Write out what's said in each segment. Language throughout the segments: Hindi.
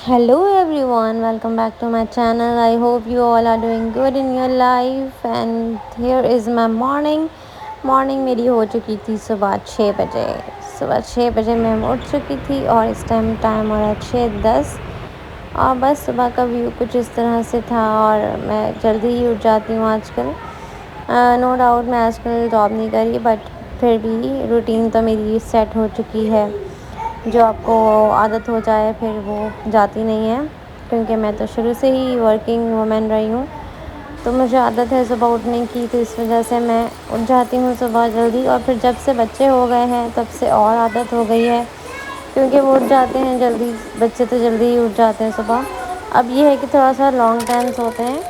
Hello everyone, welcome back to my channel. I hope you all are doing good in your life and here is my morning मेरी हो चुकी थी सुबह 6 बजे। सुबह 6 बजे मैं उठ चुकी थी और इस टाइम हो रहा है 6:10। और बस सुबह का व्यू कुछ इस तरह से था और मैं जल्दी ही उठ जाती हूँ आजकल। नो डाउट मैं आजकल जॉब नहीं करी बट फिर भी रूटीन तो मेरी सेट हो चुकी है। जो आपको आदत हो जाए फिर वो जाती नहीं है, क्योंकि मैं तो शुरू से ही वर्किंग वुमेन रही हूँ। तो मुझे आदत है सुबह उठने की, तो इस वजह से मैं उठ जाती हूँ सुबह जल्दी। और फिर जब से बच्चे हो गए हैं तब से और आदत हो गई है, क्योंकि वो उठ जाते हैं जल्दी। बच्चे तो जल्दी ही उठ जाते हैं सुबह। अब ये है कि थोड़ा सा लॉन्ग टाइम सोते हैं,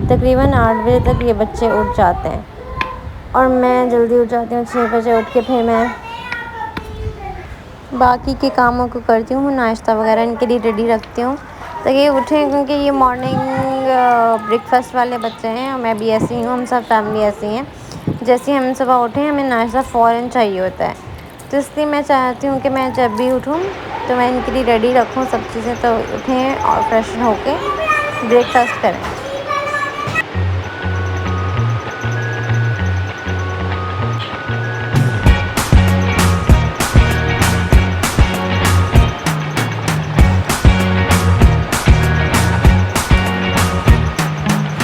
तकरीबन 8 बजे तक ये बच्चे उठ जाते हैं और मैं जल्दी उठ जाती हूँ 6 बजे। उठ के फिर मैं बाकी के कामों को करती हूँ, नाश्ता वगैरह इनके लिए रेडी रखती हूँ ताकि ये उठें, क्योंकि ये मॉर्निंग ब्रेकफास्ट वाले बच्चे हैं और मैं भी ऐसी हूँ, हम सब फैमिली ऐसी हैं। जैसे ही हम सुबह उठें हमें नाश्ता फ़ौरन चाहिए होता है। तो इसलिए मैं चाहती हूँ कि मैं जब भी उठूँ तो मैं इनके लिए रेडी रखूँ सब चीज़ें, तो उठें और फ्रेश होके ब्रेकफास्ट करें।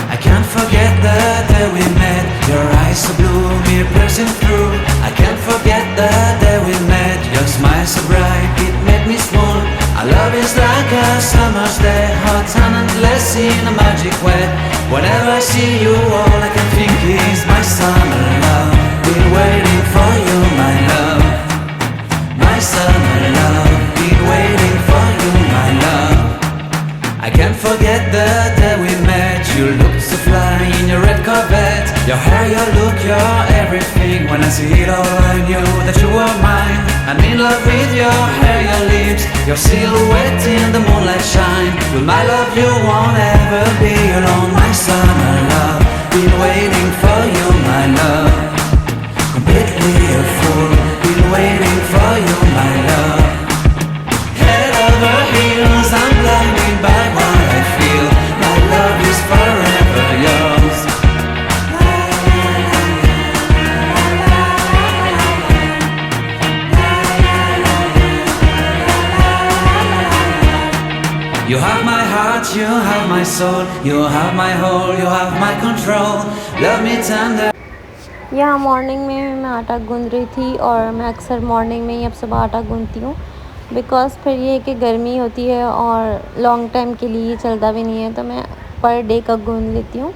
I can't forget the day we met. Your eyes so blue, me piercing through. I can't forget the day we met. Your smile so bright, it made me swoon. Our love is like a summer's day, hot and endless in a magic way. Whenever I see you, all I can think is my summer love. Been waiting for you, my love. My summer love. Been waiting for you, my love. I can't forget the day we met. You looked so fly in your red Corvette. Your hair, your look, your everything. When I see it all, I knew that you were mine. I'm in love with your hair, your lips, your silhouette in the moonlight shine. With my love you won't ever be alone. My summer love, been waiting for you, my love. Completely a fool, been waiting for you, my love. Head over heels, I'm blinded by what I feel. My love is forever yours. You have my heart, you have my soul, you have my whole, you have my control. Love me tender. यहाँ मॉर्निंग में मैं आटा गूंद रही थी और मैं अक्सर मॉर्निंग में ही अब सुबह आटा गूंदती हूँ, बिकॉज़ फिर ये है कि गर्मी होती है और लॉन्ग टाइम के लिए चलता भी नहीं है, तो मैं पर डे का गूंद लेती हूँ।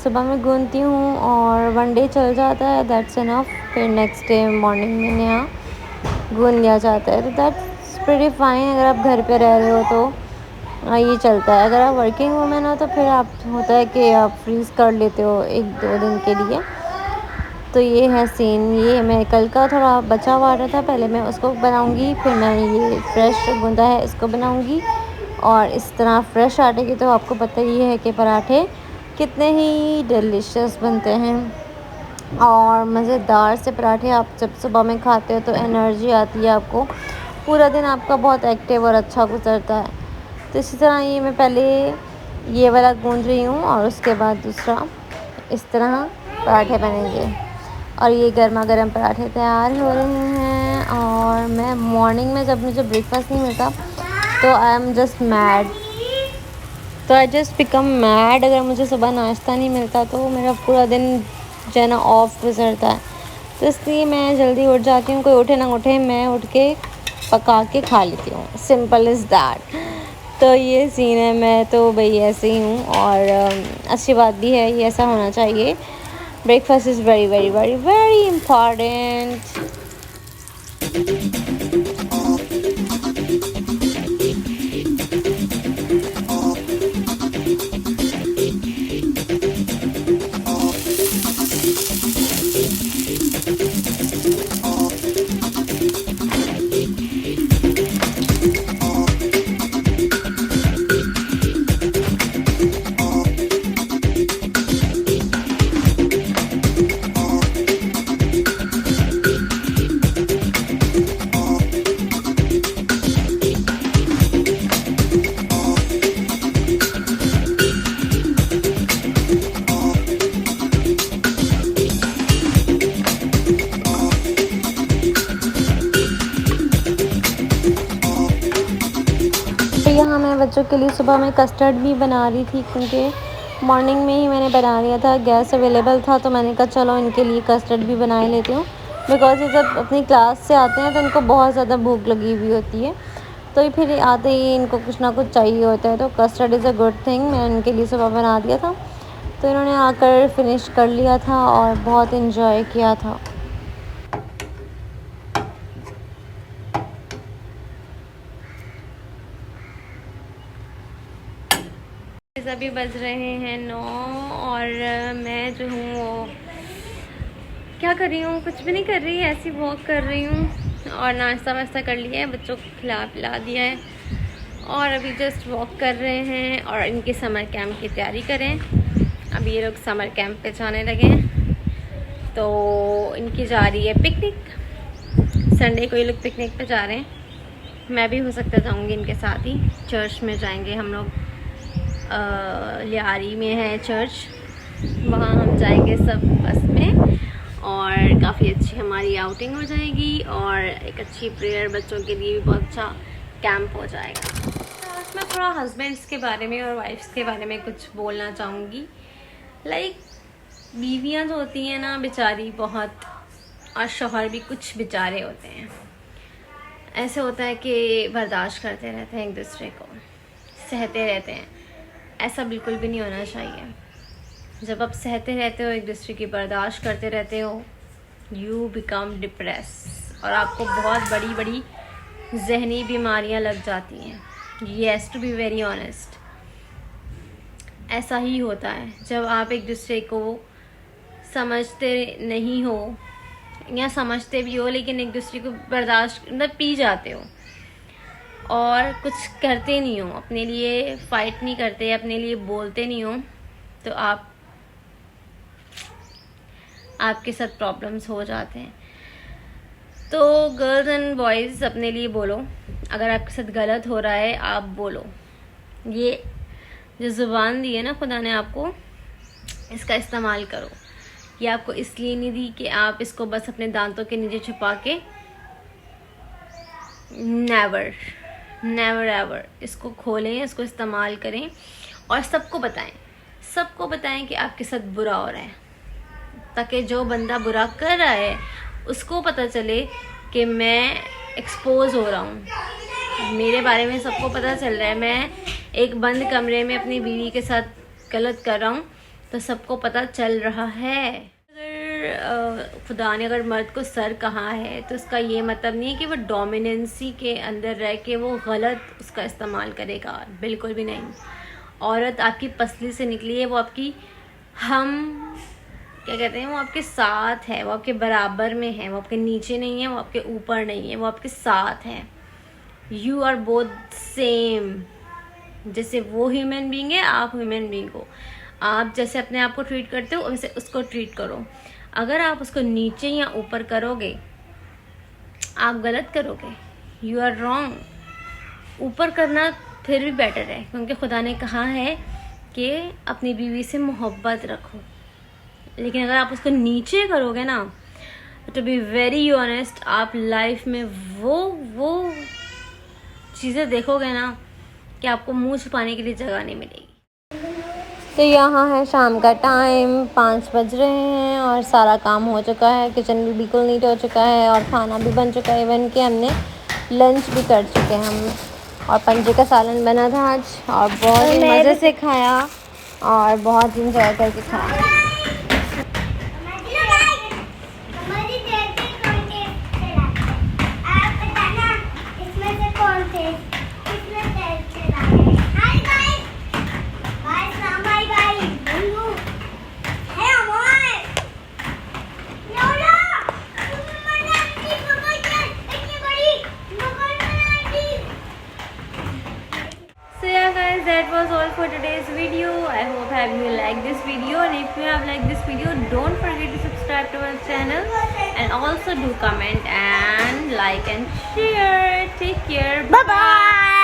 सुबह में गूंदती हूँ और वन डे चल जाता है, दैट्स इनफ। फिर नेक्स्ट डे मॉर्निंग में नया गूंद लिया जाता है, तो दैट्स प्रीटी फाइन। अगर आप घर पे रह रहे हो तो ये चलता है। अगर आप वर्किंग वूमेन हो तो फिर आप होता है कि आप फ्रीज़ कर लेते हो 1-2 दिन के लिए। तो ये है सीन। ये मैं कल का थोड़ा बचा हुआ आटा था, पहले मैं उसको बनाऊंगी, फिर मैं ये फ्रेश गूंदा है इसको बनाऊंगी। और इस तरह फ्रेश आटे की तो आपको पता ही है कि पराठे कितने ही डिलीशियस बनते हैं और मज़ेदार से पराठे। आप जब सुबह में खाते हो तो एनर्जी आती है आपको, पूरा दिन आपका बहुत एक्टिव और अच्छा गुजरता है। तो इसी तरह ये मैं पहले ये वाला गूंद रही हूँ और उसके बाद दूसरा इस तरह पराठे बनेंगे। और ये गर्मा गर्म पराठे तैयार हो रहे हैं। और मैं मॉर्निंग में जब मुझे ब्रेकफास्ट नहीं मिलता तो आई एम जस्ट मैड, तो आई जस्ट बिकम मैड। अगर मुझे सुबह नाश्ता नहीं मिलता तो मेरा पूरा दिन जो है ना ऑफ गुजरता है। तो इसलिए मैं जल्दी उठ जाती हूँ, कोई उठे ना उठे मैं उठ के पका के खा लेती हूँ, सिंपल इज़ दैट। तो ये सीन है। मैं तो भाई ऐसे ही हूँ और अच्छी बात भी है, ये ऐसा होना चाहिए। Breakfast is very very very very important. यहाँ मैं बच्चों के लिए सुबह में कस्टर्ड भी बना रही थी, क्योंकि मॉर्निंग में ही मैंने बना लिया था, गैस अवेलेबल था, तो मैंने कहा चलो इनके लिए कस्टर्ड भी बना ही लेती हूँ। बिकॉज ये जब अपनी क्लास से आते हैं तो इनको बहुत ज़्यादा भूख लगी हुई होती है, तो फिर आते ही इनको कुछ ना कुछ चाहिए होता है, तो custard is a good thing. मैंने इनके लिए सुबह बना दिया था, तो इन्होंने आकर फिनिश कर लिया था और बहुत इन्जॉय किया था। अभी बज रहे हैं 9 और मैं जो हूँ वो क्या कर रही हूँ, कुछ भी नहीं कर रही, ऐसी वॉक कर रही हूँ और नाश्ता वास्ता कर लिया है, बच्चों को खिला पिला दिया है और अभी जस्ट वॉक कर रहे हैं और इनके समर कैंप की तैयारी करें। अभी ये लोग समर कैंप पे जाने लगे हैं, तो इनकी जा रही है पिकनिक। संडे को ये लोग पिकनिक पे जा रहे हैं, मैं भी हो सकता जाऊँगी इनके साथ ही। चर्च में जाएंगे हम लोग, लियारी में है चर्च, वहाँ हम जाएंगे सब बस में और काफ़ी अच्छी हमारी आउटिंग हो जाएगी और एक अच्छी प्रेयर बच्चों के लिए भी बहुत अच्छा कैंप हो जाएगा। आज मैं थोड़ा हस्बैंड्स के बारे में और वाइफ्स के बारे में कुछ बोलना चाहूँगी। लाइक बीवियाँ जो होती हैं ना बेचारी बहुत, और शौहर भी कुछ बेचारे होते हैं। ऐसे होता है कि बर्दाश्त करते रहते हैं, एक दूसरे को सहते रहते हैं। ऐसा बिल्कुल भी नहीं होना चाहिए। जब आप सहते रहते हो, एक दूसरे की बर्दाश्त करते रहते हो, यू बिकम डिप्रेस और आपको बहुत बड़ी बड़ी जहनी बीमारियां लग जाती हैं। Yes, to be very honest, ऐसा ही होता है। जब आप एक दूसरे को समझते नहीं हो या समझते भी हो लेकिन एक दूसरे को बर्दाश्त मतलब पी जाते हो और कुछ करते नहीं हो, अपने लिए फाइट नहीं करते, अपने लिए बोलते नहीं हो, तो आपके साथ प्रॉब्लम्स हो जाते हैं। तो गर्ल्स एंड बॉयज़ अपने लिए बोलो, अगर आपके साथ गलत हो रहा है आप बोलो। ये जो ज़ुबान दी है ना खुदा ने आपको, इसका इस्तेमाल करो। ये आपको इसलिए नहीं दी कि आप इसको बस अपने दांतों के नीचे छुपा के, नेवर नेवर एवर, इसको खोलें, इसको इस्तेमाल करें और सबको बताएं कि आपके साथ बुरा हो रहा है, ताकि जो बंदा बुरा कर रहा है उसको पता चले कि मैं एक्सपोज हो रहा हूँ, मेरे बारे में सबको पता चल रहा है, मैं एक बंद कमरे में अपनी बीवी के साथ गलत कर रहा हूँ, तो सबको पता चल रहा है। खुदा ने अगर मर्द को सर कहा है तो उसका ये मतलब नहीं है कि वो डोमिनेंसी के अंदर रह के वो गलत उसका इस्तेमाल करेगा, बिल्कुल भी नहीं। औरत आपकी पसली से निकली है, वो आपकी क्या कहते हैं, वो आपके साथ है, वो आपके बराबर में है, वो आपके नीचे नहीं है, वो आपके ऊपर नहीं है, वो आपके साथ है। You are both same. जैसे वो ह्यूमन बीइंग है, आप ह्यूमन बीइंग हो, आप जैसे अपने आप को ट्रीट करते हो वैसे उसको ट्रीट करो। अगर आप उसको नीचे या ऊपर करोगे आप गलत करोगे, यू आर रॉन्ग। ऊपर करना फिर भी बेटर है, क्योंकि खुदा ने कहा है कि अपनी बीवी से मोहब्बत रखो, लेकिन अगर आप उसको नीचे करोगे ना, टू बी वेरी ऑनेस्ट, आप लाइफ में वो चीज़ें देखोगे ना कि आपको मुंह छुपाने के लिए जगह नहीं मिलेगी। तो यहाँ है शाम का टाइम, 5 बज रहे हैं और सारा काम हो चुका है, किचन भी बिल्कुल नीट हो चुका है और खाना भी बन चुका है। इवन कि हमने लंच भी कर चुके हैं हम, और पंजे का सालन बना था आज और बहुत ही मज़े से खाया और बहुत इंजॉय करके खाया। That was all for today's video. I hope you like this video, and if you have liked this video, don't forget to subscribe to our channel and also do comment and like and share. Take care. Bye bye.